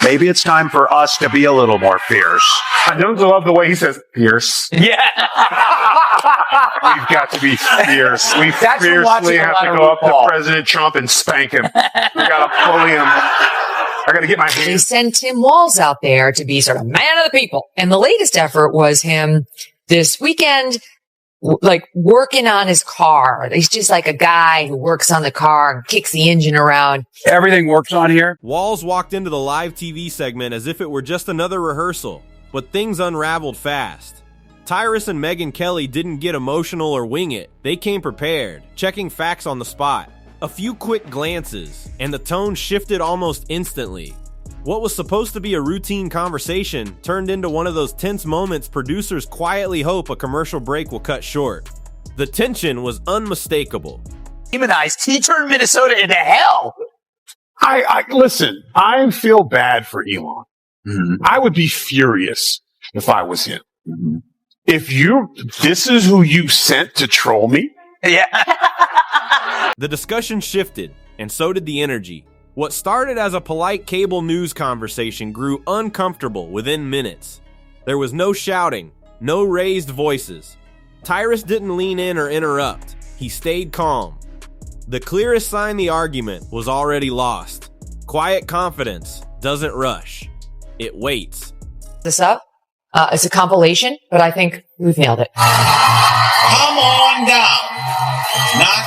maybe it's time for us to be a little more fierce. I don't love the way he says fierce. Yeah. We've got to be fierce. We fiercely have to go up to President Trump and spank him. We got to bully him. I got to get my hands. They send Tim Walz out there to be sort of man of the people. And the latest effort was him this weekend, like working on his car. He's just like a guy who works on the car and kicks the engine around. Everything works on here. Walz walked into the live TV segment as if it were just another rehearsal, but things unraveled fast. Tyrus and Megyn Kelly didn't get emotional or wing it. They came prepared, checking facts on the spot. A few quick glances, and the tone shifted almost instantly. What was supposed to be a routine conversation turned into one of those tense moments producers quietly hope a commercial break will cut short. The tension was unmistakable. Demonized. He turned Minnesota into hell. Listen, I feel bad for Elon. Mm-hmm. I would be furious if I was him. Mm-hmm. If this is who you sent to troll me? Yeah. The discussion shifted, and so did the energy. What started as a polite cable news conversation grew uncomfortable within minutes. There was no shouting, no raised voices. Tyrus didn't lean in or interrupt. He stayed calm. The clearest sign the argument was already lost. Quiet confidence doesn't rush. It waits. This up? It's a compilation, but I think we've nailed it. Come on down, not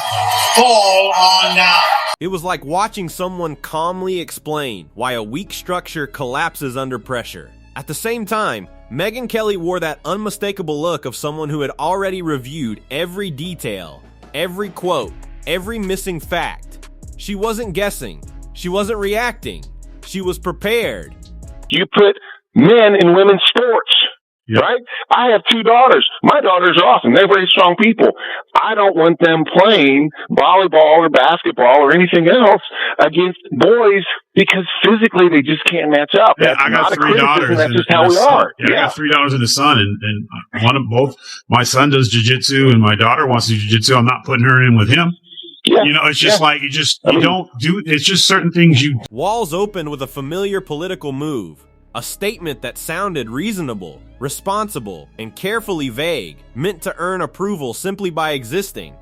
fall on down. It was like watching someone calmly explain why a weak structure collapses under pressure. At the same time, Megyn Kelly wore that unmistakable look of someone who had already reviewed every detail, every quote, every missing fact. She wasn't guessing. She wasn't reacting. She was prepared. You put men in women's sports, right? I have two daughters. My daughters are awesome. They're very strong people. I don't want them playing volleyball or basketball or anything else against boys because physically they just can't match up. Yeah, I got three daughters. That's just how we are. Yeah, I got 3 daughters and a son, and one of both. My son does jiu-jitsu, and my daughter wants to do jiu-jitsu. I'm not putting her in with him. Yeah, you know, it's just like you don't do. It's just certain things you. Walz opened with a familiar political move. A statement that sounded reasonable, responsible, and carefully vague, meant to earn approval simply by existing.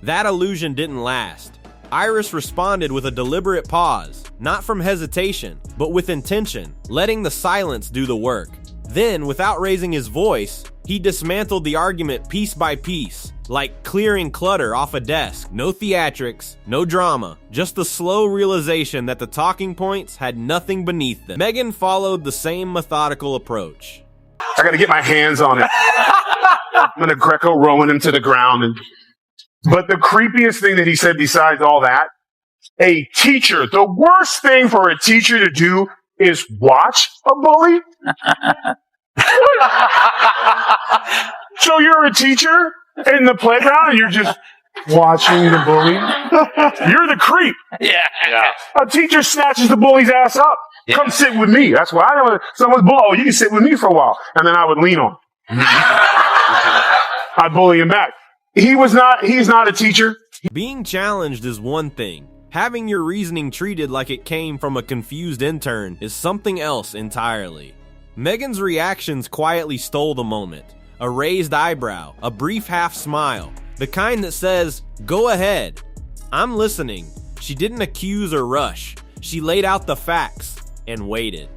That illusion didn't last. Iris responded with a deliberate pause, not from hesitation, but with intention, letting the silence do the work. Then, without raising his voice, he dismantled the argument piece by piece, like clearing clutter off a desk. No theatrics, no drama, just the slow realization that the talking points had nothing beneath them. Megyn followed the same methodical approach. I got to get my hands on it. I'm going to Greco-Roman him to the ground. But the creepiest thing that he said besides all that, a teacher, the worst thing for a teacher to do is watch a bully. So you're a teacher in the playground and you're just watching the bully? You're the creep. Yeah. A teacher snatches the bully's ass up. Yeah. Come sit with me. That's why I know someone's bully. Oh, you can sit with me for a while. And then I would lean on him. I'd bully him back. He's not a teacher. Being challenged is one thing. Having your reasoning treated like it came from a confused intern is something else entirely. Megyn's reactions quietly stole the moment. A raised eyebrow, a brief half smile, the kind that says, "Go ahead. I'm listening." She didn't accuse or rush. She laid out the facts and waited.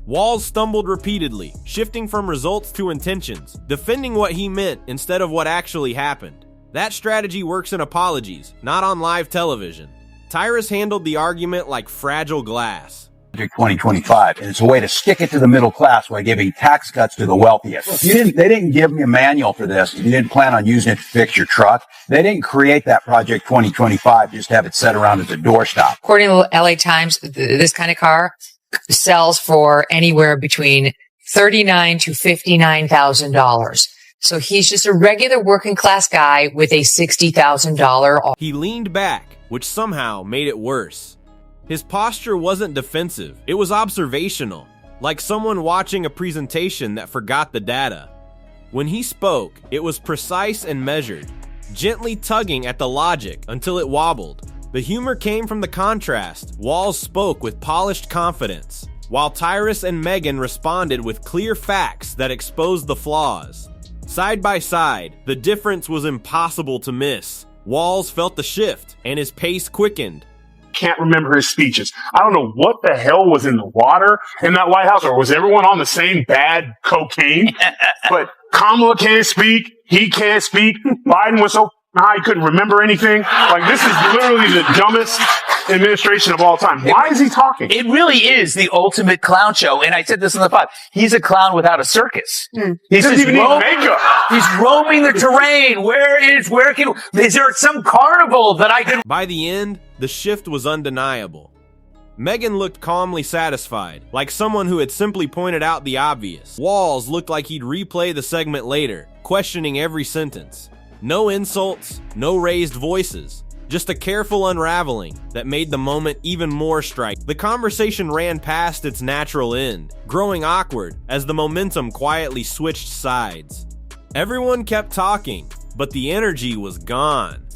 Walz stumbled repeatedly, shifting from results to intentions, defending what he meant instead of what actually happened. That strategy works in apologies, not on live television. Tyrus handled the argument like fragile glass. 2025, and it's a way to stick it to the middle class by giving tax cuts to the wealthiest. They didn't give me a manual for this. You didn't plan on using it to fix your truck. They didn't create that Project 2025 just to have it set around at the doorstop. According to LA Times, this kind of car sells for anywhere between $39,000 to $59,000. So he's just a regular working class guy with a $60,000. He leaned back, which somehow made it worse. His posture wasn't defensive, it was observational, like someone watching a presentation that forgot the data. When he spoke, it was precise and measured, gently tugging at the logic until it wobbled. The humor came from the contrast. Walz spoke with polished confidence. while Tyrus and Megyn responded with clear facts that exposed the flaws. Side by side, the difference was impossible to miss. Walz felt the shift, and his pace quickened. Can't remember his speeches. I don't know what the hell was in the water in that White House, or was everyone on the same bad cocaine? But Kamala can't speak. He can't speak. Biden was so high, he couldn't remember anything. Like, this is literally the dumbest administration of all time. Why is he talking? It really is the ultimate clown show. And I said this in the pod. He's a clown without a circus. He doesn't even need makeup. He's roaming the terrain. Is there some carnival that I can... By the end, the shift was undeniable. Megyn looked calmly satisfied, like someone who had simply pointed out the obvious. Walz looked like he'd replay the segment later, questioning every sentence. No insults, no raised voices. Just a careful unraveling that made the moment even more striking. The conversation ran past its natural end, growing awkward as the momentum quietly switched sides. Everyone kept talking, but the energy was gone.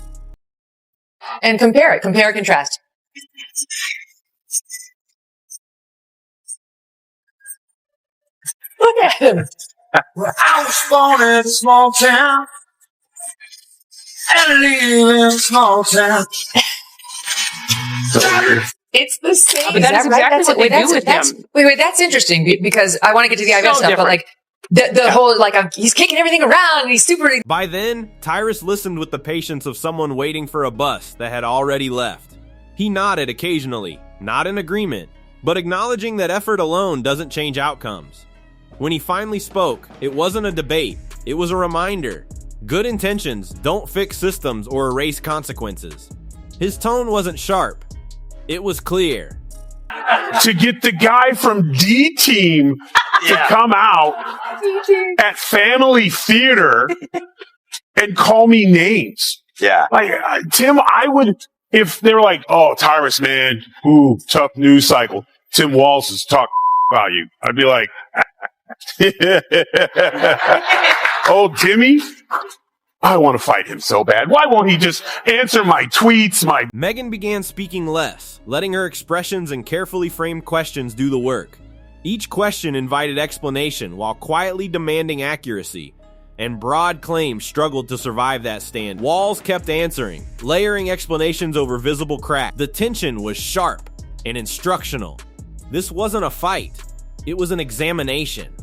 And compare and contrast. Look at him. I was born in a small town. And live in a small town. It's the same. But that's exactly what they do with him. Wait, that's interesting because I want to get to the IVF stuff, but like the whole, like, he's kicking everything around and he's super... By then, Tyrus listened with the patience of someone waiting for a bus that had already left. He nodded occasionally, not in agreement, but acknowledging that effort alone doesn't change outcomes. When he finally spoke, it wasn't a debate, it was a reminder. Good intentions don't fix systems or erase consequences. His tone wasn't sharp. It was clear. To get the guy from D-Team to come out at Family Theater and call me names. Yeah. Like, Tim, I would, if they were like, oh, Tyrus, man, ooh, tough news cycle. Tim Walz is talking about you. I'd be like, oh, Timmy? I want to fight him so bad. Why won't he just answer my tweets, Megyn began speaking less, letting her expressions and carefully framed questions do the work. Each question invited explanation while quietly demanding accuracy, and broad claims struggled to survive that stand. Walz kept answering, layering explanations over visible cracks. The tension was sharp and instructional. This wasn't a fight. It was an examination.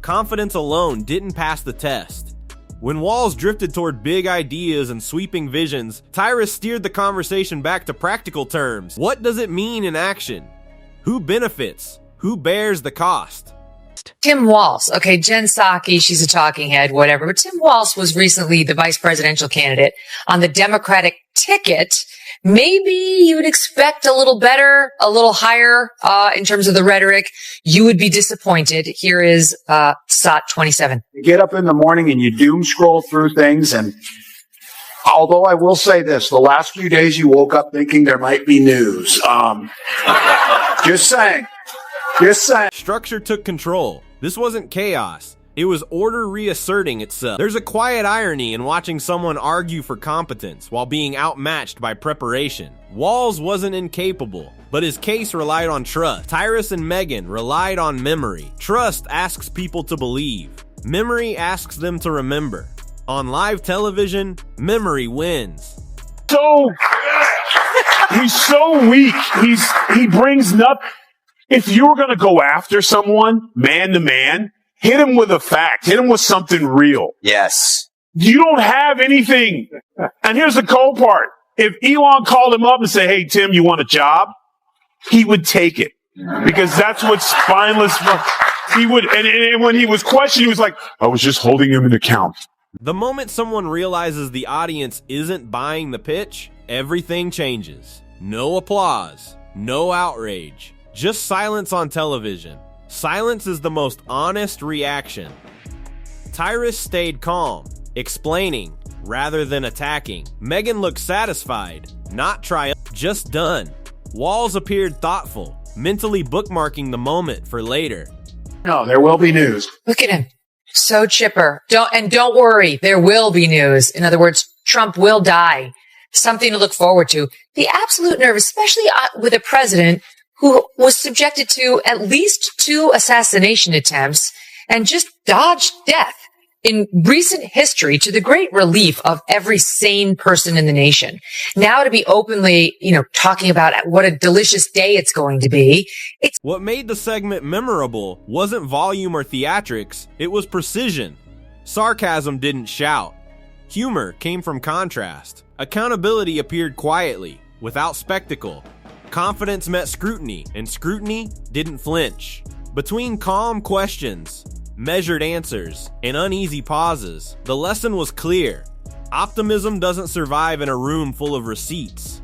Confidence alone didn't pass the test. When Walz drifted toward big ideas and sweeping visions, Tyrus steered the conversation back to practical terms. What does it mean in action? Who benefits? Who bears the cost? Tim Walz. Okay, Jen Psaki, she's a talking head, whatever. But Tim Walz was recently the vice presidential candidate on the Democratic ticket. Maybe you would expect a little better, a little higher in terms of the rhetoric. You would be disappointed. Here is SOT 27. You get up in the morning and you doom scroll through things, and although I will say this, the last few days you woke up thinking there might be news. Just saying. Structure took control. This wasn't chaos. It was order reasserting itself. There's a quiet irony in watching someone argue for competence while being outmatched by preparation. Walz wasn't incapable, but his case relied on trust. Tyrus and Megyn relied on memory. Trust asks people to believe. Memory asks them to remember. On live television, memory wins. He's so weak. He brings nothing. If you were going to go after someone, man to man, hit him with a fact. Hit him with something real. Yes. You don't have anything. And here's the cold part. If Elon called him up and said, hey, Tim, you want a job? He would take it. Because that's what spineless... He would... And when he was questioned, he was like, I was just holding him in account. The moment someone realizes the audience isn't buying the pitch, everything changes. No applause. No outrage. Just silence on television. Silence is the most honest reaction. Tyrus stayed calm, explaining rather than attacking. Megyn looked satisfied, not triumphant, just done. Walz appeared thoughtful, mentally bookmarking the moment for later. No, there will be news. Look at him. So chipper. Don't worry. There will be news. In other words, Trump will die. Something to look forward to. The absolute nerve, especially with a president who was subjected to at least 2 assassination attempts and just dodged death in recent history, to the great relief of every sane person in the nation. Now to be openly, talking about what a delicious day it's going to be. What made the segment memorable wasn't volume or theatrics, it was precision. Sarcasm didn't shout. Humor came from contrast. Accountability appeared quietly, without spectacle. Confidence met scrutiny, and scrutiny didn't flinch. Between calm questions, measured answers, and uneasy pauses, the lesson was clear. Optimism doesn't survive in a room full of receipts.